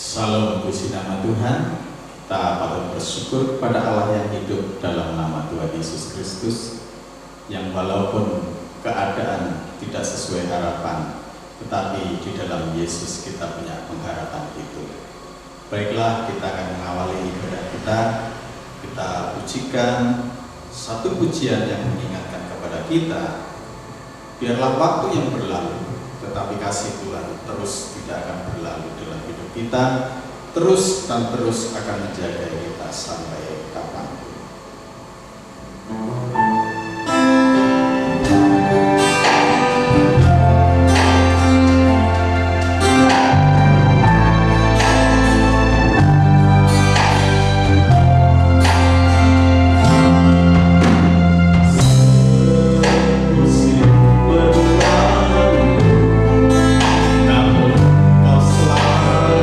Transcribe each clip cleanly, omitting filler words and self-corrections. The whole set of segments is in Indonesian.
Salam puji nama Tuhan. Kita patut bersyukur kepada Allah yang hidup dalam nama Tuhan Yesus Kristus, yang walaupun keadaan tidak sesuai harapan, tetapi di dalam Yesus kita punya pengharapan itu. Baiklah, kita akan mengawali ibadah kita. Kita pujikan satu pujian yang mengingatkan kepada kita, biarlah waktu yang berlalu, tetapi kasih Tuhan terus tidak akan berlalu dalam hidup kita, terus dan terus akan menjaga kita sampai kapanpun. Namun kau selalu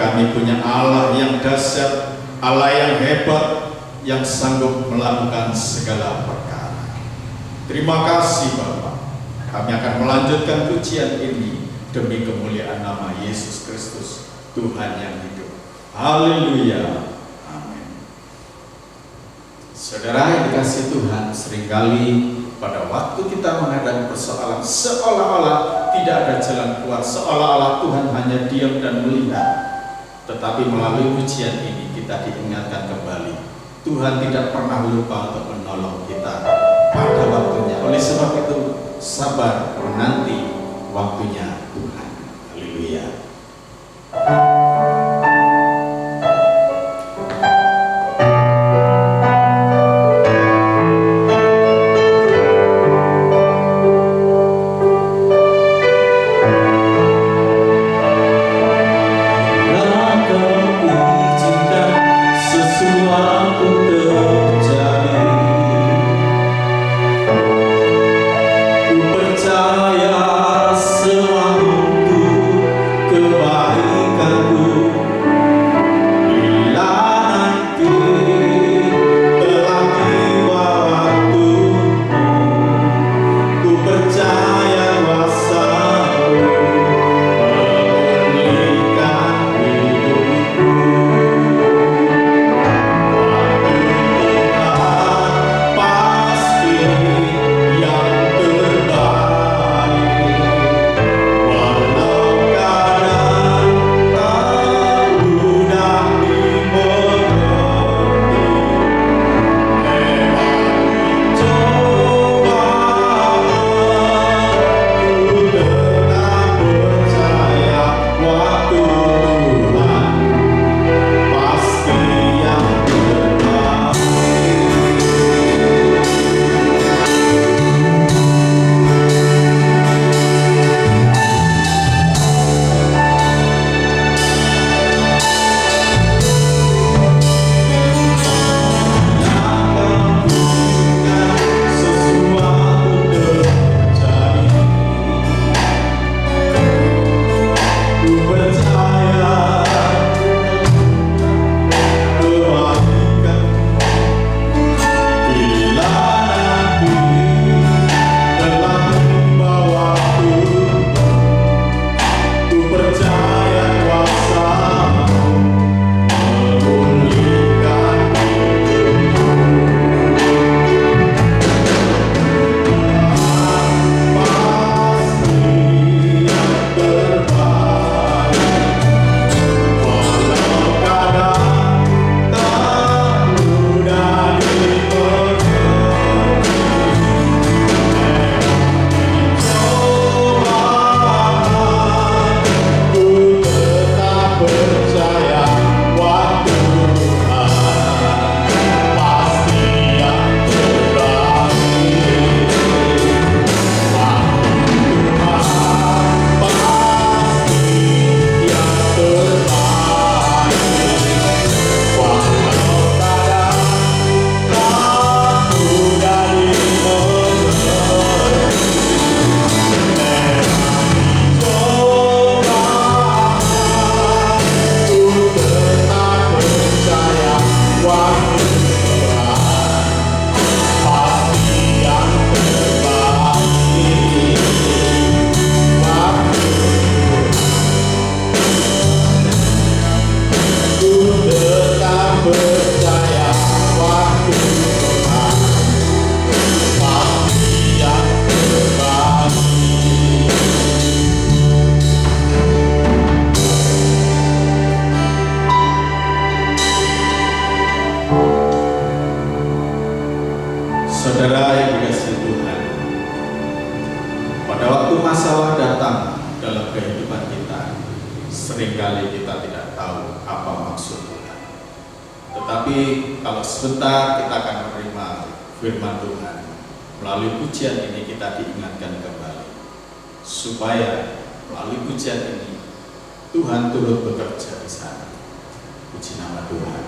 kami punya Allah yang dahsyat, Allah yang hebat, yang sanggup melakukan segala perkara. Terima kasih Bapa. Kami akan melanjutkan pujian ini demi kemuliaan nama Yesus Kristus, Tuhan yang hidup. Haleluya. Amin. Saudara yang dikasihi Tuhan, seringkali pada waktu kita menghadapi persoalan seolah-olah tidak ada jalan keluar, seolah-olah Tuhan hanya diam dan melihat. Tetapi melalui pujian ini kita diingatkan kembali, Tuhan tidak pernah lupa untuk menolong kita pada waktunya. Oleh sebab itu, sabar menanti waktunya Tuhan. Haleluya. Saudara yang dikasihi Tuhan, pada waktu masalah datang dalam kehidupan kita, seringkali kita tidak tahu apa maksud Tuhan. Tetapi kalau sebentar kita akan menerima firman Tuhan, melalui pujian ini kita diingatkan kembali, supaya melalui pujian ini Tuhan turut bekerja di sana. Puji nama Tuhan.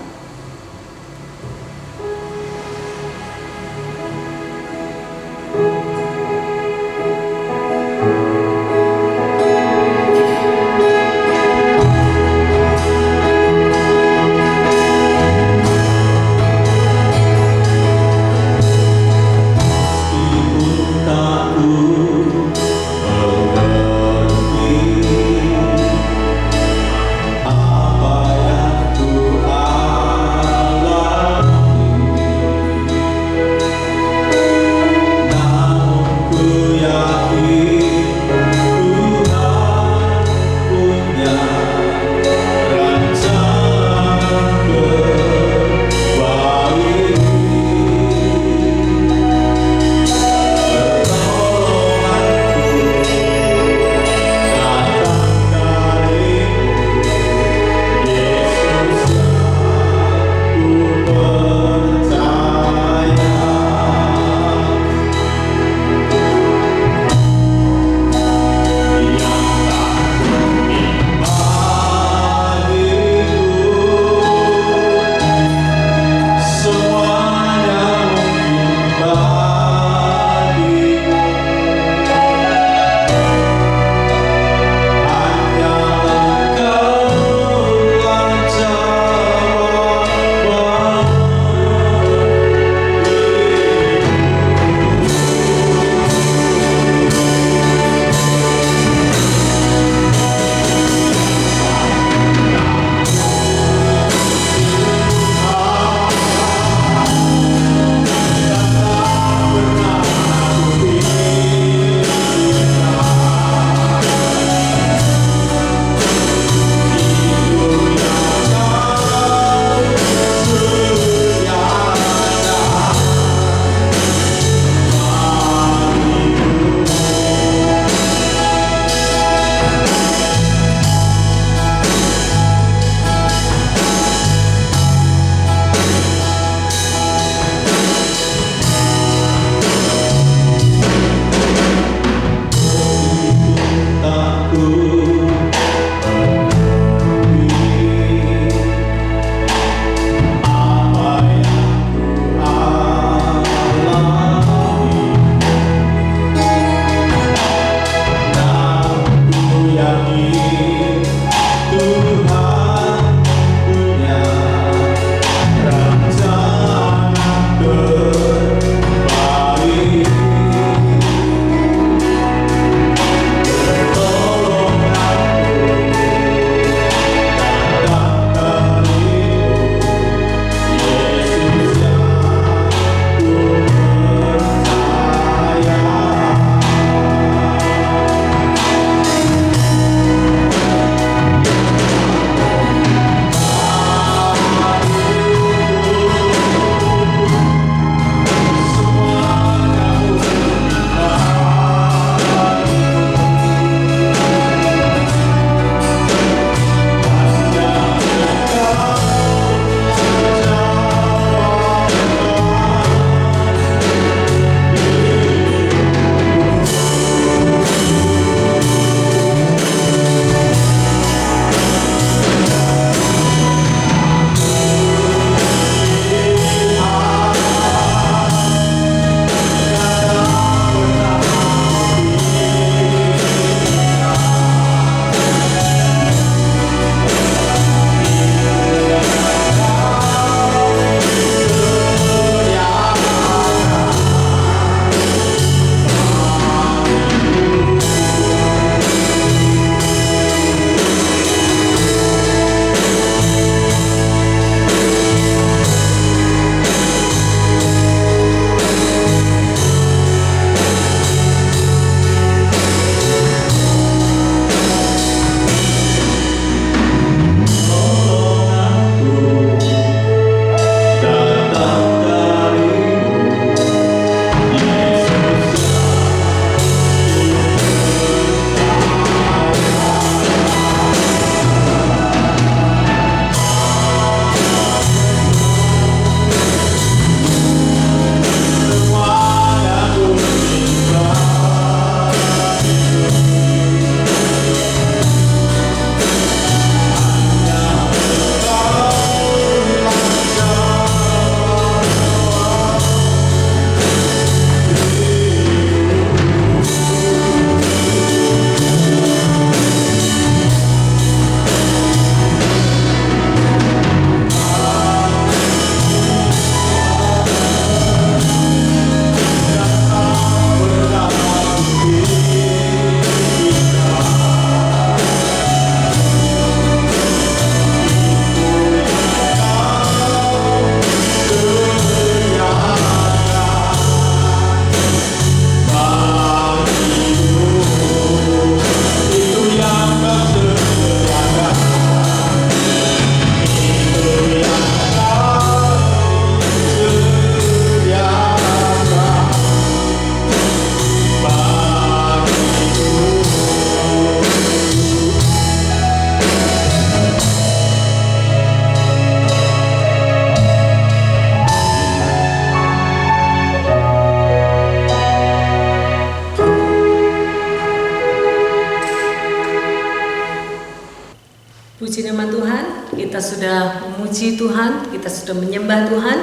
Puji nama Tuhan, kita sudah memuji Tuhan, kita sudah menyembah Tuhan.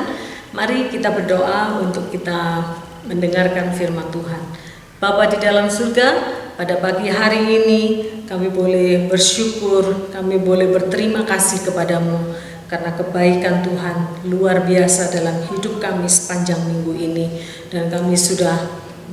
Mari kita berdoa untuk kita mendengarkan firman Tuhan. Bapa di dalam surga, pada pagi hari ini kami boleh bersyukur, kami boleh berterima kasih kepadamu karena kebaikan Tuhan luar biasa dalam hidup kami sepanjang minggu ini. Dan kami sudah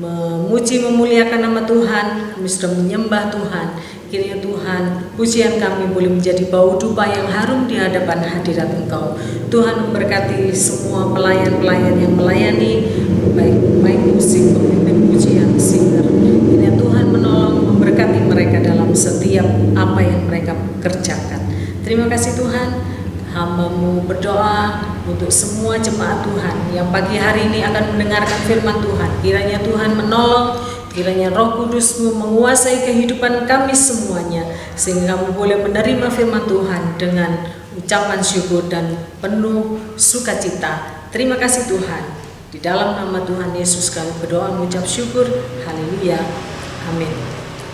memuji memuliakan nama Tuhan, kami sudah menyembah Tuhan. Kiranya Tuhan, pujian kami boleh menjadi bau dupa yang harum di hadapan hadirat Engkau. Tuhan memberkati semua pelayan-pelayan yang melayani, baik musik, pemimpin pujian, singer. Kiranya Tuhan menolong, memberkati mereka dalam setiap apa yang mereka kerjakan. Terima kasih Tuhan. Hamba-Mu berdoa untuk semua jemaat Tuhan yang pagi hari ini akan mendengarkan firman Tuhan. Kiranya Tuhan menolong, kiranya Roh Kudus-Mu menguasai kehidupan kami semuanya, sehingga kami boleh menerima firman Tuhan dengan ucapan syukur dan penuh sukacita. Terima kasih Tuhan. Di dalam nama Tuhan Yesus kami berdoa mengucap syukur. Haleluya. Amin.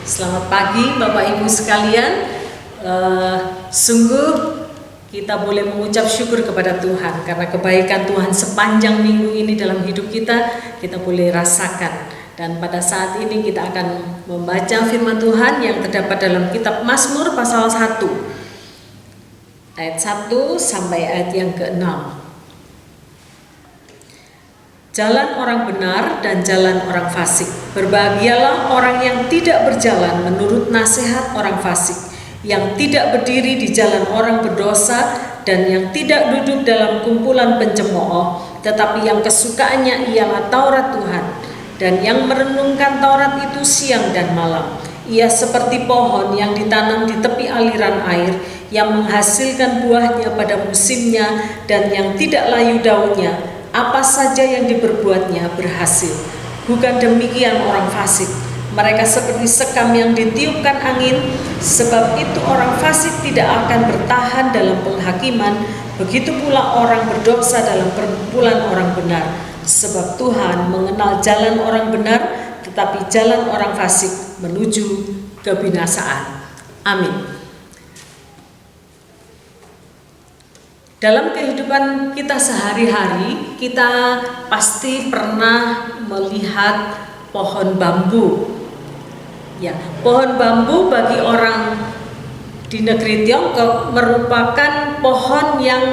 Selamat pagi Bapak Ibu sekalian. Sungguh kita boleh mengucap syukur kepada Tuhan karena kebaikan Tuhan sepanjang minggu ini dalam hidup kita boleh rasakan. Dan pada saat ini kita akan membaca firman Tuhan yang terdapat dalam kitab Mazmur pasal 1 ayat 1 sampai ayat yang ke-6. Jalan orang benar dan jalan orang fasik. Berbahagialah orang yang tidak berjalan menurut nasihat orang fasik, yang tidak berdiri di jalan orang berdosa, dan yang tidak duduk dalam kumpulan pencemooh, tetapi yang kesukaannya ialah Taurat Tuhan, dan yang merenungkan Taurat itu siang dan malam. Ia seperti pohon yang ditanam di tepi aliran air, yang menghasilkan buahnya pada musimnya, dan yang tidak layu daunnya. Apa saja yang diperbuatnya berhasil. Bukan demikian orang fasik. Mereka seperti sekam yang ditiupkan angin, sebab itu orang fasik tidak akan bertahan dalam penghakiman, begitu pula orang berdosa dalam perkumpulan orang benar. Sebab Tuhan mengenal jalan orang benar, tetapi jalan orang fasik menuju kebinasaan. Amin. Dalam kehidupan kita sehari-hari, kita pasti pernah melihat pohon bambu. Ya, pohon bambu bagi orang di negeri Tiongkok merupakan pohon yang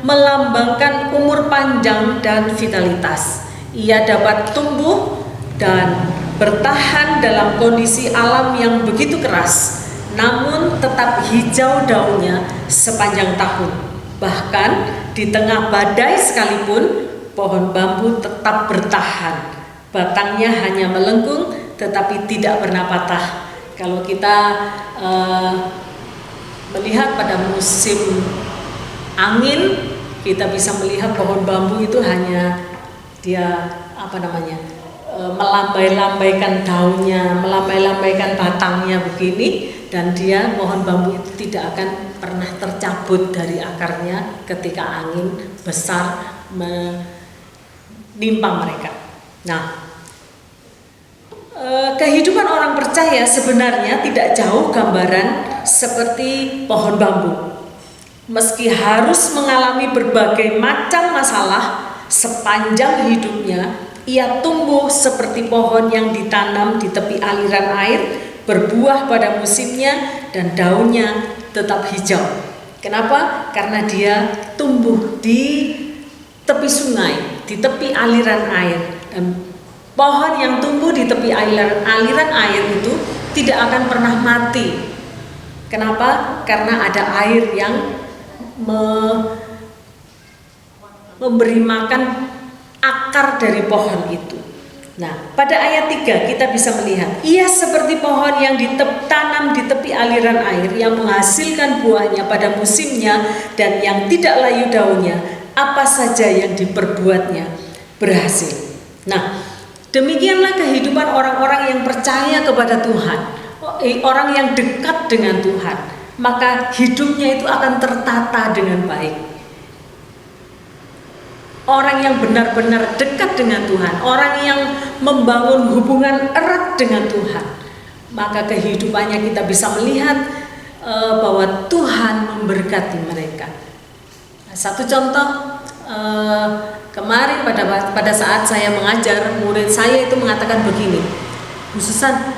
melambangkan umur panjang dan vitalitas. Ia dapat tumbuh dan bertahan dalam kondisi alam yang begitu keras, namun tetap hijau daunnya sepanjang tahun. Bahkan di tengah badai sekalipun, pohon bambu tetap bertahan. Batangnya hanya melengkung tetapi tidak pernah patah. Kalau kita melihat pada musim angin, kita bisa melihat pohon bambu itu hanya dia melambai-lambaikan daunnya, melambai-lambaikan batangnya begini, dan dia pohon bambu itu tidak akan pernah tercabut dari akarnya ketika angin besar menimpa mereka. Nah, kehidupan orang percaya sebenarnya tidak jauh gambaran seperti pohon bambu. Meski harus mengalami berbagai macam masalah sepanjang hidupnya, ia tumbuh seperti pohon yang ditanam di tepi aliran air, berbuah pada musimnya, dan daunnya tetap hijau. Kenapa? Karena dia tumbuh di tepi sungai, di tepi aliran air. Dan pohon yang tumbuh di tepi aliran air itu tidak akan pernah mati. Kenapa? Karena ada air yang memberi makan akar dari pohon itu. Nah, pada ayat 3 kita bisa melihat, ia seperti pohon yang ditanam di tepi aliran air, yang menghasilkan buahnya pada musimnya, dan yang tidak layu daunnya. Apa saja yang diperbuatnya berhasil. Nah, demikianlah kehidupan orang-orang yang percaya kepada Tuhan, orang yang dekat dengan Tuhan. Maka hidupnya itu akan tertata dengan baik. Orang yang benar-benar dekat dengan Tuhan, orang yang membangun hubungan erat dengan Tuhan, maka kehidupannya kita bisa melihat bahwa Tuhan memberkati mereka. Satu contoh, kemarin pada saat saya mengajar, murid saya itu mengatakan begini, Bu Susan,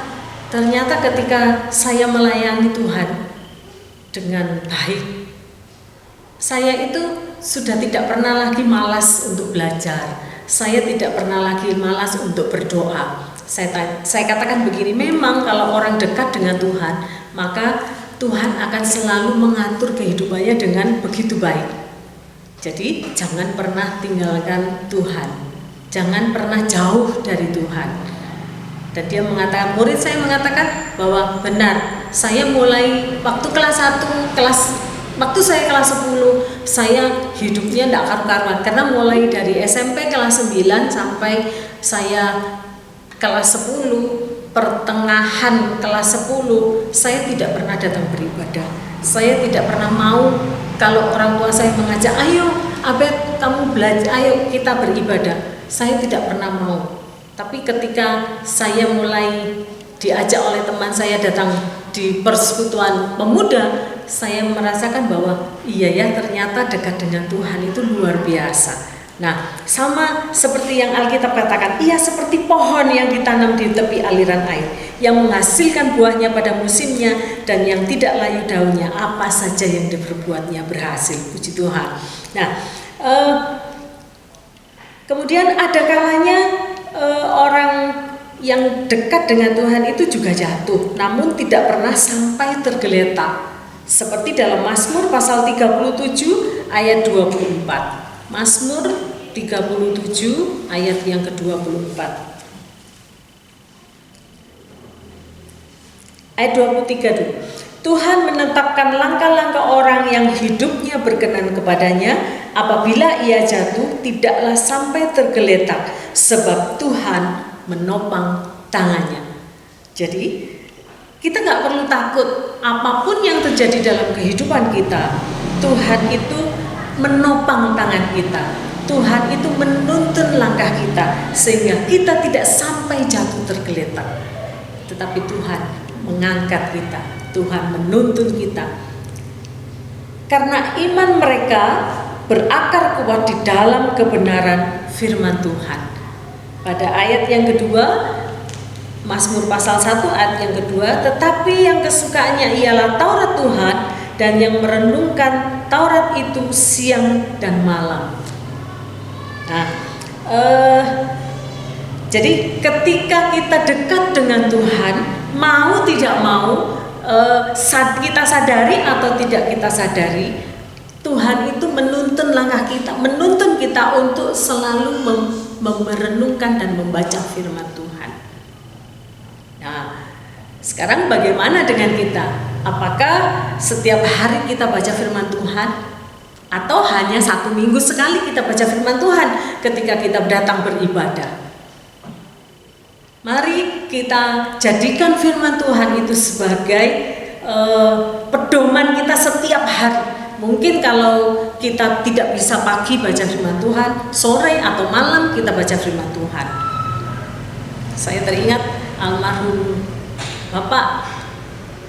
ternyata ketika saya melayani Tuhan dengan baik, saya itu sudah tidak pernah lagi malas untuk belajar. Saya tidak pernah lagi malas untuk berdoa. Saya katakan begini, memang kalau orang dekat dengan Tuhan, maka Tuhan akan selalu mengatur kehidupannya dengan begitu baik. Jadi jangan pernah tinggalkan Tuhan, jangan pernah jauh dari Tuhan. Dan dia mengatakan, murid saya mengatakan bahwa benar, saya mulai waktu kelas 1, waktu saya kelas 10, saya hidupnya tidak karu-karuan, karena mulai dari SMP kelas 9 sampai saya kelas 10, pertengahan kelas 10, saya tidak pernah datang beribadah. Saya tidak pernah mau kalau orang tua saya mengajak, ayo Abed kamu belajar, ayo kita beribadah. Saya tidak pernah mau. Tapi ketika saya mulai diajak oleh teman saya datang di persekutuan pemuda, saya merasakan bahwa iya ya, ternyata dekat dengan Tuhan itu luar biasa. Nah, sama seperti yang Alkitab katakan, ia seperti pohon yang ditanam di tepi aliran air, yang menghasilkan buahnya pada musimnya dan yang tidak layu daunnya, apa saja yang diperbuatnya berhasil. Puji Tuhan. Nah, kemudian ada kalanya orang yang dekat dengan Tuhan itu juga jatuh, namun tidak pernah sampai tergeletak. Seperti dalam Mazmur pasal 37 ayat 24. Mazmur 37 ayat yang ke-24. Ayat 23 dulu. Tuhan menetapkan langkah-langkah orang yang hidupnya berkenan kepadanya. Apabila ia jatuh, tidaklah sampai tergeletak, sebab Tuhan menopang tangannya. Jadi kita nggak perlu takut apapun yang terjadi dalam kehidupan kita. Tuhan itu menopang tangan kita. Tuhan itu menuntun langkah kita sehingga kita tidak sampai jatuh tergeletak. Tetapi Tuhan mengangkat kita, Tuhan menuntun kita. Karena iman mereka berakar kuat di dalam kebenaran firman Tuhan. Pada ayat yang kedua, Mazmur pasal 1 ayat yang kedua, tetapi yang kesukaannya ialah Taurat Tuhan, dan yang merenungkan Taurat itu siang dan malam. Nah, jadi ketika kita dekat dengan Tuhan, mau tidak mau, kita sadari atau tidak kita sadari, Tuhan itu menuntun langkah kita, menuntun kita untuk selalu merenungkan dan membaca firman Tuhan. Nah, sekarang bagaimana dengan kita? Apakah setiap hari kita baca firman Tuhan? Atau hanya 1 minggu sekali kita baca firman Tuhan ketika kita datang beribadah? Mari kita jadikan firman Tuhan itu sebagai pedoman kita setiap hari. Mungkin kalau kita tidak bisa pagi baca firman Tuhan, sore atau malam kita baca firman Tuhan. Saya teringat almarhum Bapak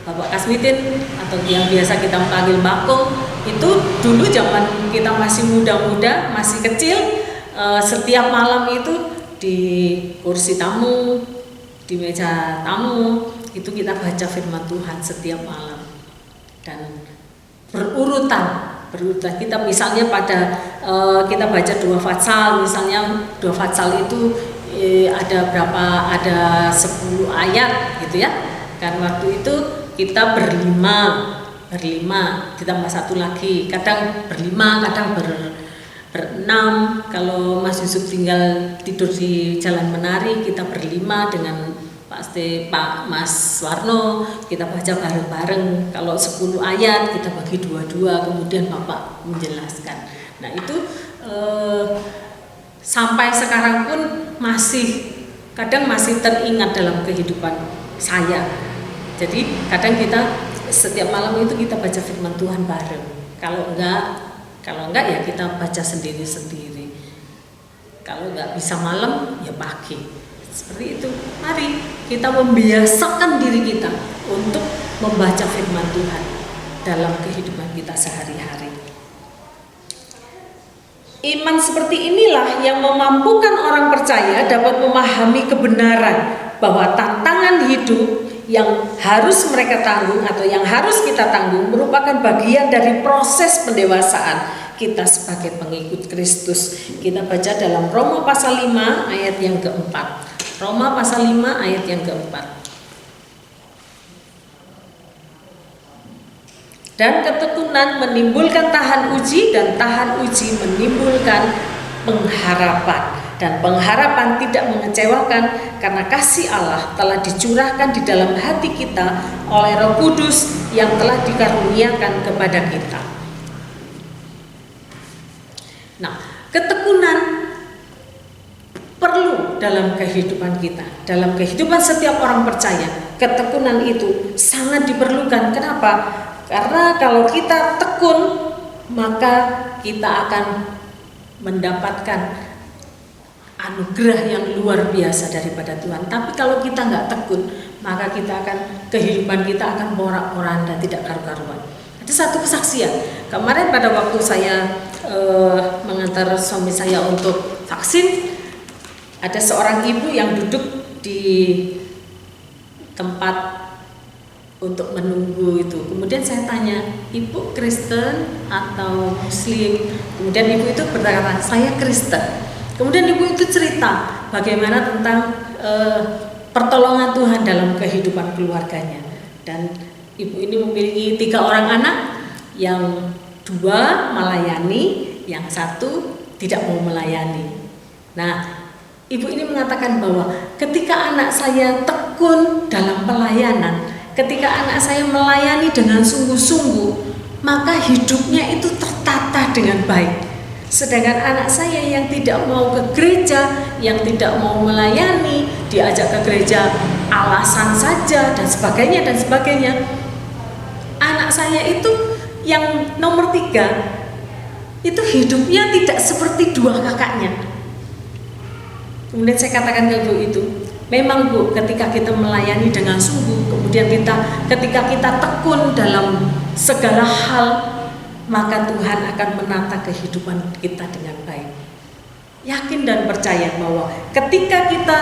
Kasmitin, atau yang biasa kita panggil Bakung, itu dulu zaman kita masih muda-muda, masih kecil, setiap malam itu di kursi tamu, di meja tamu, itu kita baca firman Tuhan setiap malam. Dan berurutan kita misalnya kita baca 2 fatsal, misalnya 2 fatsal itu ada berapa, ada 10 ayat gitu ya. Kan waktu itu kita berlima ditambah 1 lagi, kadang berlima, kadang berenam. Kalau Mas Yusuf tinggal tidur di Jalan Menari, kita berlima dengan Pak Mas Warno, kita baca bareng-bareng. Kalau 10 ayat kita bagi 2-2, kemudian Bapak menjelaskan. Nah itu sampai sekarang pun kadang masih teringat dalam kehidupan saya. Jadi kadang kita setiap malam itu kita baca firman Tuhan bareng. Kalau enggak ya kita baca sendiri-sendiri. Kalau enggak bisa malam ya pagi. Seperti itu. Mari kita membiasakan diri kita untuk membaca firman Tuhan. dalam kehidupan kita sehari-hari. Iman seperti inilah yang memampukan orang percaya dapat memahami kebenaran bahwa tantangan hidup yang harus mereka tanggung atau yang harus kita tanggung merupakan bagian dari proses pendewasaan kita sebagai pengikut Kristus. Kita baca dalam Roma pasal 5 ayat yang keempat. Roma pasal 5 ayat yang keempat. Dan ketekunan menimbulkan tahan uji, dan tahan uji menimbulkan pengharapan. Dan pengharapan tidak mengecewakan karena kasih Allah telah dicurahkan di dalam hati kita oleh Roh Kudus yang telah dikaruniakan kepada kita. Nah, ketekunan perlu dalam kehidupan kita, dalam kehidupan setiap orang percaya. Ketekunan itu sangat diperlukan. Kenapa? Karena kalau kita tekun, maka kita akan mendapatkan anugerah yang luar biasa daripada Tuhan. Tapi kalau kita nggak tekun, maka kehidupan kita akan porak-poranda, tidak karu-karuan. Ada satu kesaksian. Kemarin pada waktu saya mengantar suami saya untuk vaksin, ada seorang ibu yang duduk di tempat untuk menunggu itu. Kemudian saya tanya, ibu Kristen atau Muslim? Kemudian ibu itu berkata, saya Kristen. Kemudian ibu itu cerita bagaimana tentang pertolongan Tuhan dalam kehidupan keluarganya. Dan ibu ini memiliki 3 orang anak, yang 2 melayani, yang 1 tidak mau melayani. Nah, ibu ini mengatakan bahwa ketika anak saya tekun dalam pelayanan, ketika anak saya melayani dengan sungguh-sungguh, maka hidupnya itu tertata dengan baik. Sedangkan anak saya yang tidak mau ke gereja, yang tidak mau melayani, diajak ke gereja alasan saja dan sebagainya dan sebagainya. Anak saya itu yang nomor 3, itu hidupnya tidak seperti 2 kakaknya. Kemudian saya katakan ke ibu itu, memang Bu, ketika kita melayani dengan sungguh, kemudian ketika kita tekun dalam segala hal, maka Tuhan akan menata kehidupan kita dengan baik. Yakin dan percaya bahwa ketika kita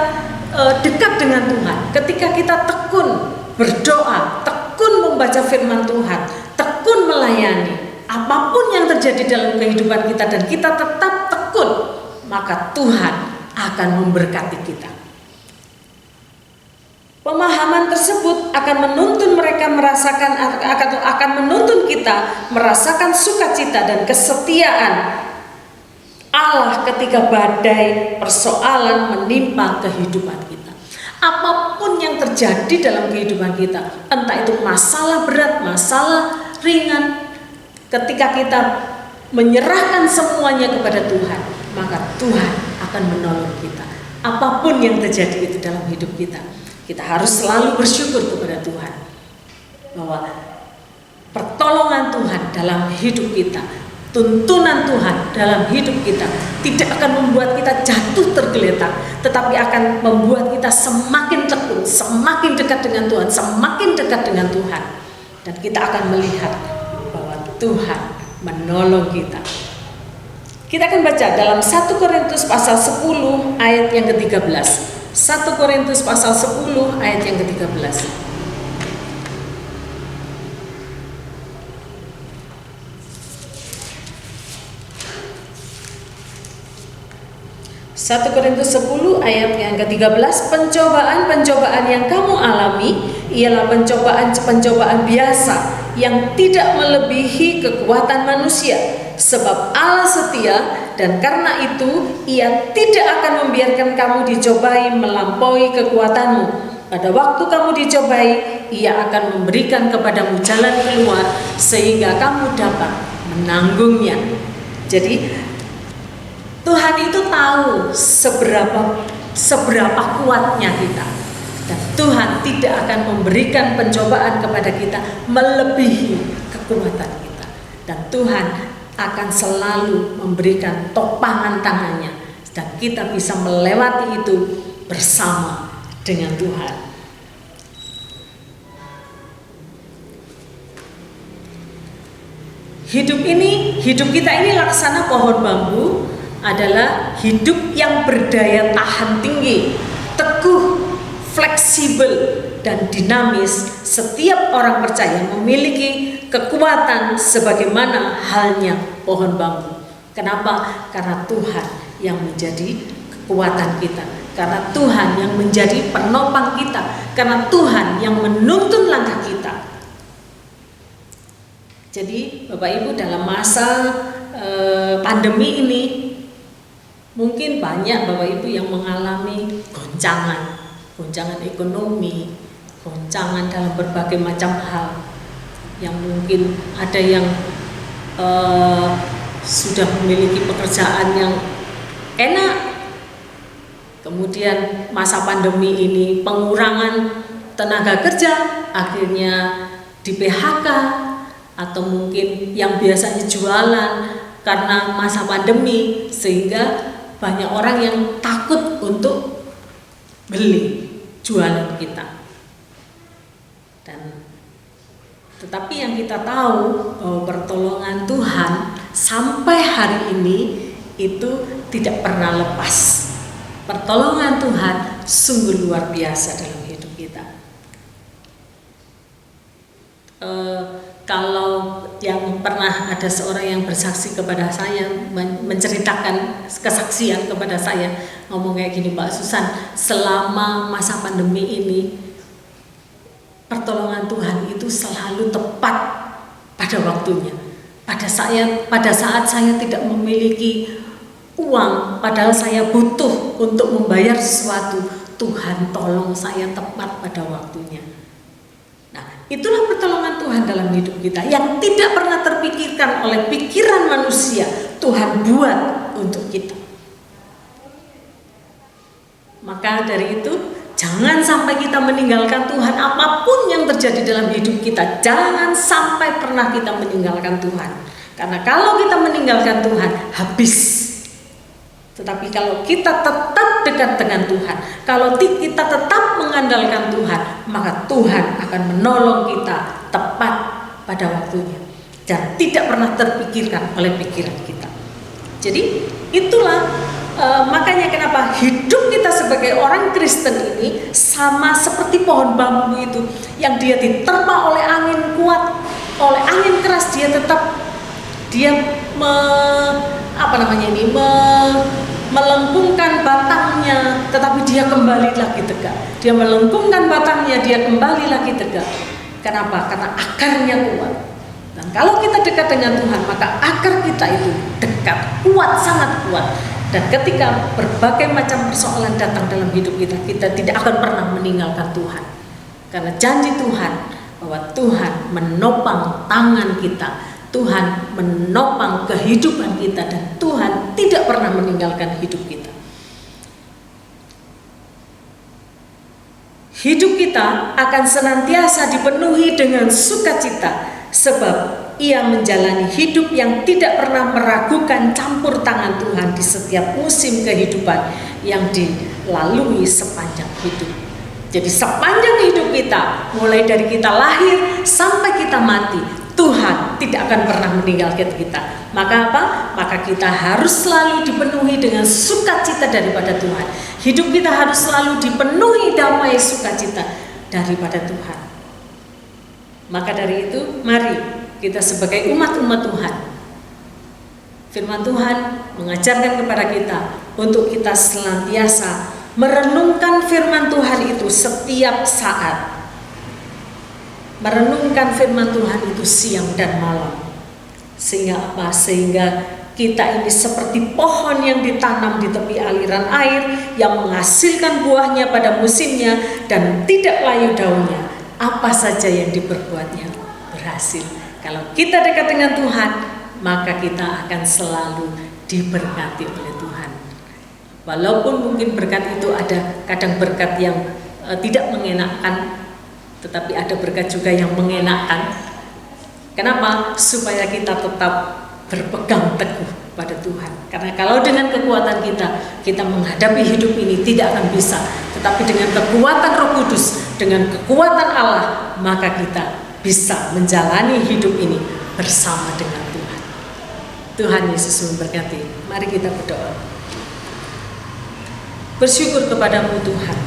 dekat dengan Tuhan, ketika kita tekun berdoa, tekun membaca firman Tuhan, tekun melayani, apapun yang terjadi dalam kehidupan kita dan kita tetap tekun, maka Tuhan akan memberkati kita. Pemahaman tersebut akan menuntun mereka akan menuntun kita merasakan sukacita dan kesetiaan Allah ketika badai persoalan menimpa kehidupan kita. Apapun yang terjadi dalam kehidupan kita, entah itu masalah berat, masalah ringan, ketika kita menyerahkan semuanya kepada Tuhan, maka Tuhan akan menolong kita. Apapun yang terjadi itu dalam hidup kita, kita harus selalu bersyukur kepada Tuhan bahwa pertolongan Tuhan dalam hidup kita, tuntunan Tuhan dalam hidup kita tidak akan membuat kita jatuh tergeletak, tetapi akan membuat kita semakin tekun, semakin dekat dengan Tuhan, semakin dekat dengan Tuhan, dan kita akan melihat bahwa Tuhan menolong kita. Kita akan baca dalam 1 Korintus pasal 10 ayat yang ke-13. 1 Korintus pasal 10 ayat yang ke-13. 1 Korintus 10 ayat yang ke-13, pencobaan-pencobaan yang kamu alami ialah pencobaan-pencobaan biasa yang tidak melebihi kekuatan manusia. Sebab Allah setia, dan karena itu Ia tidak akan membiarkan kamu dicobai melampaui kekuatanmu. Pada waktu kamu dicobai, Ia akan memberikan kepadamu jalan keluar sehingga kamu dapat menanggungnya. Jadi Tuhan itu tahu seberapa kuatnya kita, dan Tuhan tidak akan memberikan pencobaan kepada kita melebihi kekuatan kita, dan Tuhan akan selalu memberikan topangan tangannya, dan kita bisa melewati itu bersama dengan Tuhan. Hidup kita ini laksana pohon bambu adalah hidup yang berdaya tahan tinggi, teguh, fleksibel, dan dinamis. Setiap orang percaya memiliki kekuatan sebagaimana halnya pohon bambu. Kenapa? Karena Tuhan yang menjadi kekuatan kita, karena Tuhan yang menjadi penopang kita, karena Tuhan yang menuntun langkah kita. Jadi Bapak Ibu, dalam masa pandemi ini mungkin banyak Bapak Ibu yang mengalami goncangan ekonomi, goncangan dalam berbagai macam hal, yang mungkin ada yang sudah memiliki pekerjaan yang enak, kemudian masa pandemi ini pengurangan tenaga kerja, akhirnya di PHK, atau mungkin yang biasanya jualan karena masa pandemi sehingga banyak orang yang takut untuk beli jualan kita. Tetapi yang kita tahu bahwa pertolongan Tuhan sampai hari ini itu tidak pernah lepas. Pertolongan Tuhan sungguh luar biasa dalam hidup kita. Kalau yang pernah ada seorang yang bersaksi kepada saya, menceritakan kesaksian kepada saya, ngomong kayak gini, Mbak Susan, selama masa pandemi ini pertolongan Tuhan itu selalu tepat pada waktunya. Pada saat saya tidak memiliki uang, padahal saya butuh untuk membayar sesuatu, Tuhan tolong saya tepat pada waktunya. Nah, itulah pertolongan Tuhan dalam hidup kita yang tidak pernah terpikirkan oleh pikiran manusia, Tuhan buat untuk kita. Maka dari itu, jangan sampai kita meninggalkan Tuhan. Apapun yang terjadi dalam hidup kita, jangan sampai pernah kita meninggalkan Tuhan. Karena kalau kita meninggalkan Tuhan, habis. Tetapi kalau kita tetap dekat dengan Tuhan, kalau kita tetap mengandalkan Tuhan, maka Tuhan akan menolong kita tepat pada waktunya dan tidak pernah terpikirkan oleh pikiran kita. Jadi itulah makanya kenapa hidup kita sebagai orang Kristen ini sama seperti pohon bambu itu, yang dia diterpa oleh angin kuat, oleh angin keras, dia tetap melengkungkan batangnya, tetapi dia kembali lagi tegak. Dia melengkungkan batangnya, dia kembali lagi tegak. Kenapa? Karena akarnya kuat. Dan kalau kita dekat dengan Tuhan, maka akar kita itu dekat, kuat, sangat kuat. Dan ketika berbagai macam persoalan datang dalam hidup kita, kita tidak akan pernah meninggalkan Tuhan. Karena janji Tuhan bahwa Tuhan menopang tangan kita, Tuhan menopang kehidupan kita, dan Tuhan tidak pernah meninggalkan hidup kita. Hidup kita akan senantiasa dipenuhi dengan sukacita, sebab ia menjalani hidup yang tidak pernah meragukan campur tangan Tuhan di setiap musim kehidupan yang dilalui sepanjang hidup. Jadi sepanjang hidup kita, mulai dari kita lahir sampai kita mati, Tuhan tidak akan pernah meninggalkan kita. Maka apa? Maka kita harus selalu dipenuhi dengan sukacita daripada Tuhan. Hidup kita harus selalu dipenuhi damai sukacita daripada Tuhan. Maka dari itu, mari kita sebagai umat-umat Tuhan, firman Tuhan mengajarkan kepada kita untuk kita senantiasa merenungkan firman Tuhan itu setiap saat. Merenungkan firman Tuhan itu siang dan malam. Sehingga apa? Sehingga kita ini seperti pohon yang ditanam di tepi aliran air, yang menghasilkan buahnya pada musimnya dan tidak layu daunnya. Apa saja yang diperbuatnya berhasil. Kalau kita dekat dengan Tuhan, maka kita akan selalu diberkati oleh Tuhan. Walaupun mungkin berkat itu ada kadang berkat yang tidak mengenakkan, tetapi ada berkat juga yang mengenakkan. Kenapa? Supaya kita tetap berpegang teguh pada Tuhan. Karena kalau dengan kekuatan kita menghadapi hidup ini tidak akan bisa. Tetapi dengan kekuatan Roh Kudus, dengan kekuatan Allah, maka kita bisa menjalani hidup ini bersama dengan Tuhan. Tuhan Yesus memberkati. Mari kita berdoa. Bersyukur kepadamu Tuhan,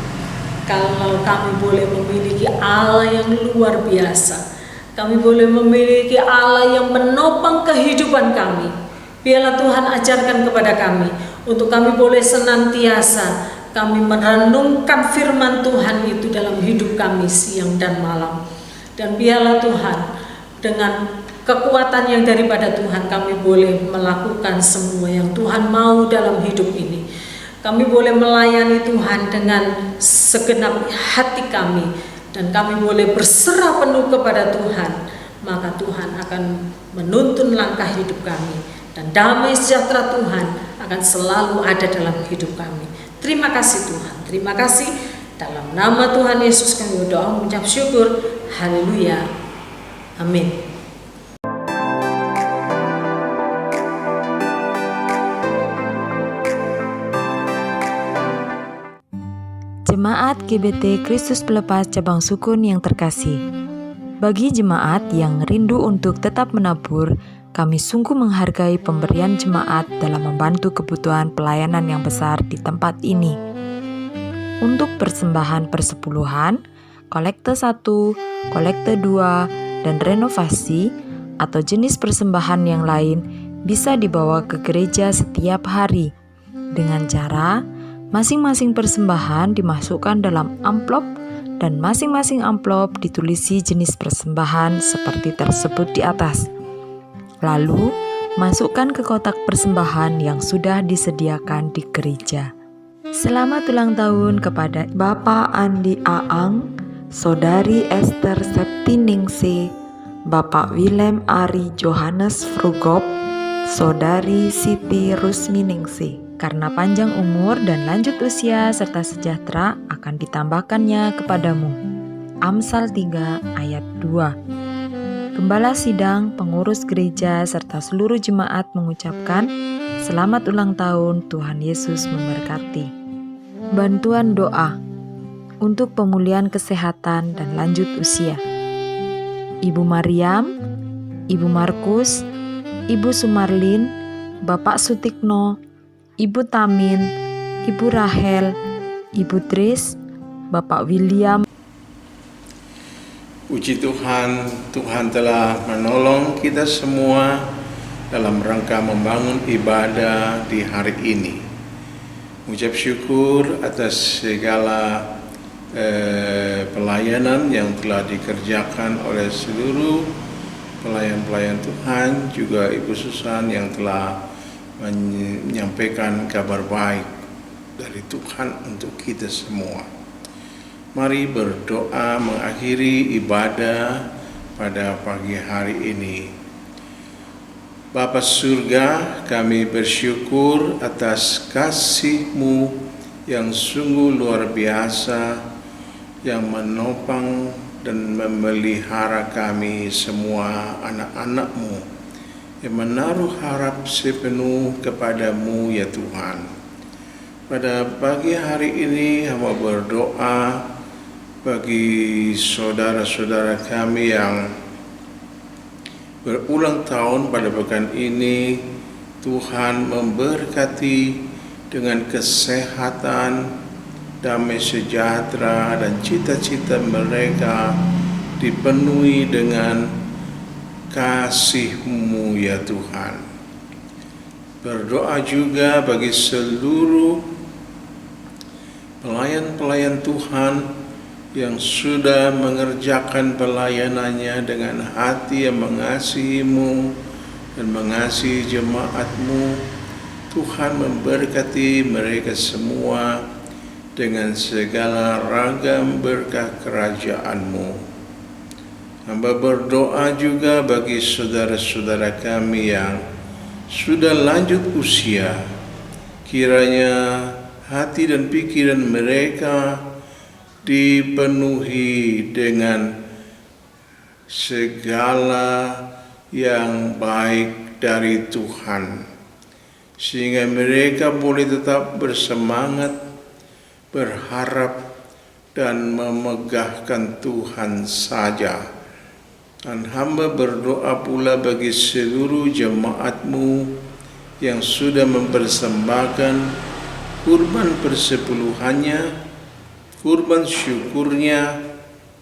kalau kami boleh memiliki Allah yang luar biasa. Kami boleh memiliki Allah yang menopang kehidupan kami. Biarlah Tuhan ajarkan kepada kami, untuk kami boleh senantiasa kami merenungkan firman Tuhan itu dalam hidup kami siang dan malam. Dan biarlah Tuhan, dengan kekuatan yang daripada Tuhan, kami boleh melakukan semua yang Tuhan mau dalam hidup ini. Kami boleh melayani Tuhan dengan segenap hati kami, dan kami boleh berserah penuh kepada Tuhan. Maka Tuhan akan menuntun langkah hidup kami, dan damai sejahtera Tuhan akan selalu ada dalam hidup kami. Terima kasih Tuhan, terima kasih. Dalam nama Tuhan Yesus kami berdoa mengucap syukur. Haleluya. Amin. Jemaat GBT Kristus Pelepas Cabang Sukun yang terkasih, bagi jemaat yang rindu untuk tetap menabur, kami sungguh menghargai pemberian jemaat dalam membantu kebutuhan pelayanan yang besar di tempat ini. Untuk persembahan persepuluhan, kolekte 1, kolekte 2, dan renovasi atau jenis persembahan yang lain bisa dibawa ke gereja setiap hari dengan cara masing-masing persembahan dimasukkan dalam amplop dan masing-masing amplop ditulisi jenis persembahan seperti tersebut di atas. Lalu, masukkan ke kotak persembahan yang sudah disediakan di gereja. Selamat ulang tahun kepada Bapak Andi Aang, Saudari Esther Septiningsih, Bapak Willem Ari Johannes Frugop, Saudari Siti Rusminingsih. Karena panjang umur dan lanjut usia serta sejahtera akan ditambahkannya kepadamu. Amsal 3 ayat 2. Gembala sidang, pengurus gereja, serta seluruh jemaat mengucapkan selamat ulang tahun, Tuhan Yesus memberkati. Bantuan doa untuk pemulihan kesehatan dan lanjut usia. Ibu Mariam, Ibu Markus, Ibu Sumarlin, Bapak Sutikno, Ibu Tamin, Ibu Rahel, Ibu Tris, Bapak William. Puji Tuhan, Tuhan telah menolong kita semua dalam rangka membangun ibadah di hari ini. Ucap syukur atas segala pelayanan yang telah dikerjakan oleh seluruh pelayan-pelayan Tuhan, juga Ibu Susan yang telah menyampaikan kabar baik dari Tuhan untuk kita semua. Mari berdoa mengakhiri ibadah pada pagi hari ini. Bapa surga, kami bersyukur atas kasih-Mu yang sungguh luar biasa, yang menopang dan memelihara kami semua anak-anak-Mu, yang menaruh harap sepenuh kepadamu ya Tuhan. Pada pagi hari ini hamba berdoa bagi saudara-saudara kami yang berulang tahun pada pekan ini. Tuhan memberkati dengan kesehatan, damai sejahtera, dan cita-cita mereka dipenuhi dengan kasih-Mu ya Tuhan. Berdoa juga bagi seluruh pelayan-pelayan Tuhan yang sudah mengerjakan pelayanannya dengan hati yang mengasihi-Mu dan mengasihi jemaat-Mu. Tuhan memberkati mereka semua dengan segala ragam berkah kerajaan-Mu. Hamba berdoa juga bagi saudara-saudara kami yang sudah lanjut usia. Kiranya hati dan pikiran mereka dipenuhi dengan segala yang baik dari Tuhan, sehingga mereka boleh tetap bersemangat, berharap, dan memegahkan Tuhan saja. Dan hamba berdoa pula bagi seluruh jemaat-Mu yang sudah mempersembahkan kurban persepuluhannya, kurban syukurnya,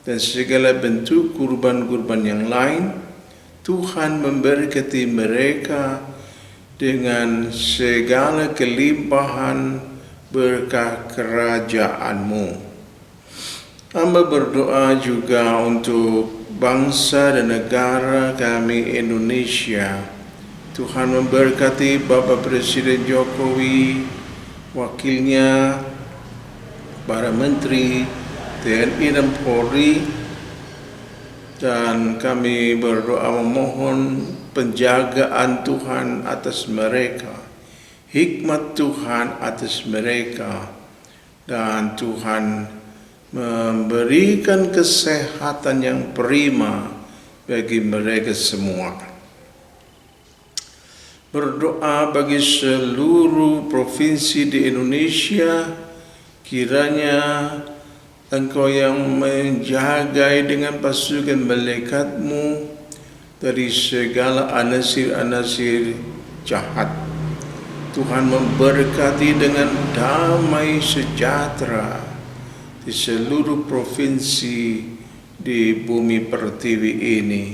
dan segala bentuk kurban-kurban yang lain. Tuhan memberkati mereka dengan segala kelimpahan berkah kerajaan-Mu. Hamba berdoa juga untuk bangsa dan negara kami Indonesia. Tuhan memberkati Bapak Presiden Jokowi, wakilnya, para menteri, TNI dan Polri, dan kami berdoa memohon penjagaan Tuhan atas mereka, hikmat Tuhan atas mereka, dan Tuhan memberikan kesehatan yang prima bagi mereka semua. Berdoa bagi seluruh provinsi di Indonesia, kiranya Engkau yang menjagai dengan pasukan malaikat-Mu dari segala anasir-anasir jahat. Tuhan memberkati dengan damai sejahtera di seluruh provinsi di bumi pertiwi ini.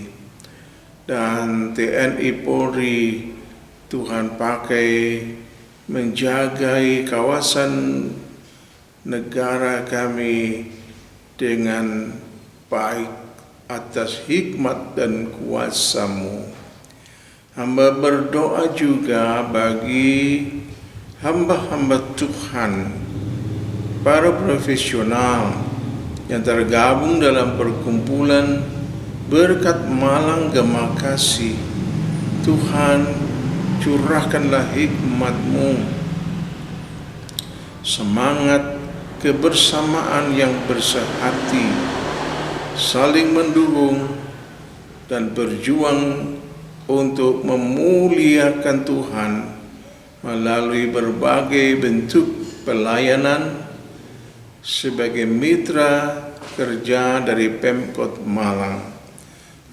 Dan TNI Polri Tuhan pakai menjagai kawasan negara kami dengan baik atas hikmat dan kuasa-Mu. Hamba berdoa juga bagi hamba-hamba Tuhan, para profesional yang tergabung dalam perkumpulan Berkat Malang Gemakasih. Tuhan, curahkanlah hikmat-Mu, semangat kebersamaan yang bersehati, saling mendukung dan berjuang untuk memuliakan Tuhan melalui berbagai bentuk pelayanan sebagai mitra kerja dari Pemkot Malang.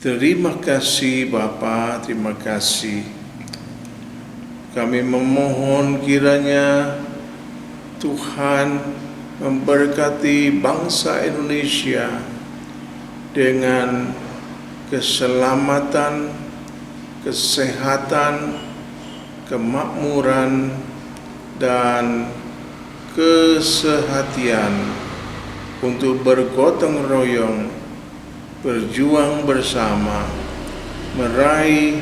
Terima kasih Bapa, terima kasih. Kami memohon kiranya Tuhan memberkati bangsa Indonesia dengan keselamatan, kesehatan, kemakmuran, dan kesehatian untuk bergotong royong, berjuang bersama, meraih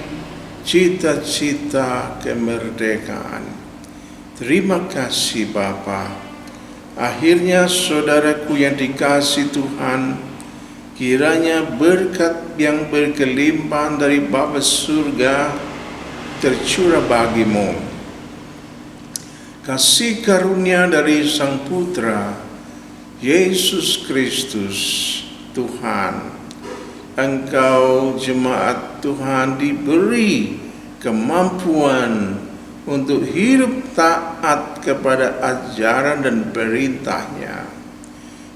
cita-cita kemerdekaan. Terima kasih Bapa. Akhirnya saudaraku yang dikasihi Tuhan, kiranya berkat yang berkelimpahan dari Bapa surga tercurah bagimu. Kasih karunia dari Sang Putra Yesus Kristus Tuhan, Engkau jemaat Tuhan diberi kemampuan untuk hidup taat kepada ajaran dan perintah-Nya.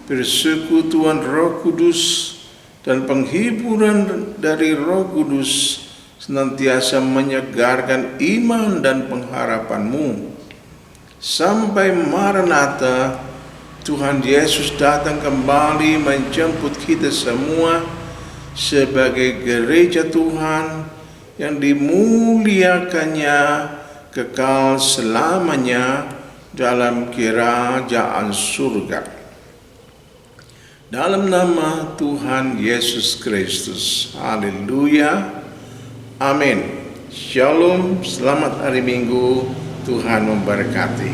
Persekutuan Roh Kudus dan penghiburan dari Roh Kudus senantiasa menyegarkan iman dan pengharapanmu. Sampai Maranatha, Tuhan Yesus datang kembali menjemput kita semua sebagai gereja Tuhan yang dimuliakannya kekal selamanya dalam kerajaan surga. Dalam nama Tuhan Yesus Kristus. Haleluya. Amin. Shalom. Selamat hari Minggu. Tuhan memberkati.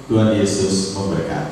Tuhan Yesus memberkati.